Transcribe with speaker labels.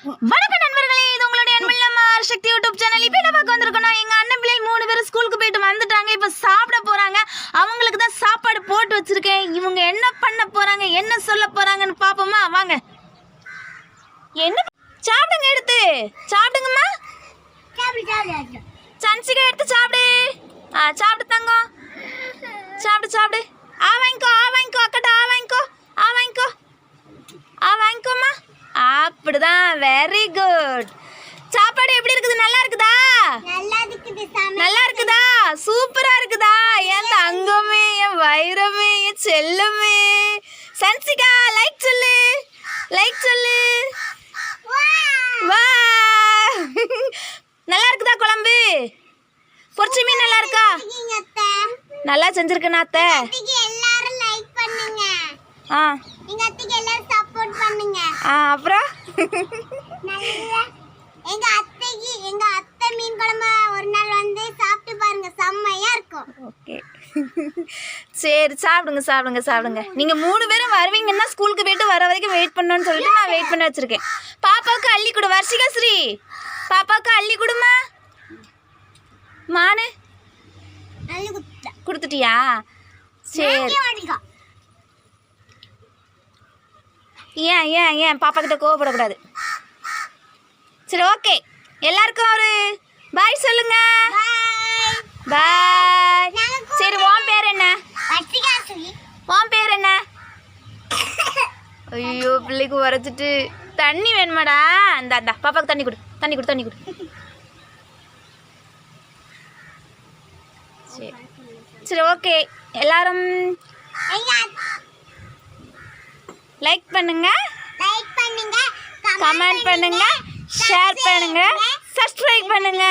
Speaker 1: வணக்கம் நண்பர்களே, இது உங்களுடைய அன்புள்ள சக்தி யூடியூப் சேனல். இப்போ என்ன பார்க்க வந்திருக்கோம், எங்கள் அண்ணன் பிள்ளைகள் 3 பேரும் ஸ்கூலுக்கு போயிட்டு வந்துட்டாங்க. இப்போ சாப்பிட போகிறாங்க. அவங்களுக்கு தான் சாப்பாடு போட்டு வச்சுருக்கேன். இவங்க என்ன பண்ண போகிறாங்க, என்ன சொல்ல போகிறாங்கன்னு பார்ப்போமா? வாங்க. என்ன சாப்பிடுங்க, எடுத்து சாப்பிடுங்கம்மா. சன்சிகா எடுத்து சாப்பிடு. சாப்பிடு தங்கம், சாப்பிடு சாப்பிடு. வாங்கிக்கோ அக்கட்டா, வாங்கிக்கோ வாங்கிக்கோம்மா. அப்படிதான், வெரி குட். சாப்பாடு எப்படி இருக்குது? நல்லா இருக்குதா? நல்லா இருக்குதா? சூப்பரா இருக்குதா? என் தங்கமே, என் வைரமே, என் செல்லமே. சன்சிகா லைக் சொல்லு, வா. நல்லா இருக்குதா குழம்பு? பொரிச்ச மீன் நல்லா இருக்கா? நல்லா செஞ்சிருக்கேன் அத்தை. அப்புறம்
Speaker 2: எங்க அத்தை மீன் குழம்பு ஒரு நாள் வந்து சாப்பிட்டு பாருங்க, செம்மையா இருக்கும்.
Speaker 1: ஓகே, சரி சாப்பிடுங்க. நீங்க 3 பேரும் வருவீங்கன்னா ஸ்கூலுக்கு போயிட்டு வர வரைக்கும் வெயிட் பண்ணணும்னு சொல்லிட்டு நான் வெயிட் பண்ணி வச்சிருக்கேன். பாப்பாவுக்கு அள்ளி கொடு. வர்ஷிகா ஸ்ரீ, பாப்பாவுக்கு அள்ளி கொடுமா. மானு கொடுத்துட்டியா? சரி. ஏன் பாப்பா கிட்ட கோவப்படக்கூடாது. சரி, ஓகே. எல்லாருக்கும் ஒரு பாய் சொல்லுங்க. பாய். சரி, உன் பேர் என்ன? உன் பேர் என்ன? ஐயோ, பிள்ளைக்கு உரைச்சிட்டு. தண்ணி வேணுமாடா? அந்த பாப்பாவுக்கு தண்ணி கொடு. சரி, ஓகே. எல்லாரும் லைக் பண்ணுங்க, கமெண்ட் பண்ணுங்க, ஷேர் பண்ணுங்க, சப்ஸ்கிரைப் பண்ணுங்க.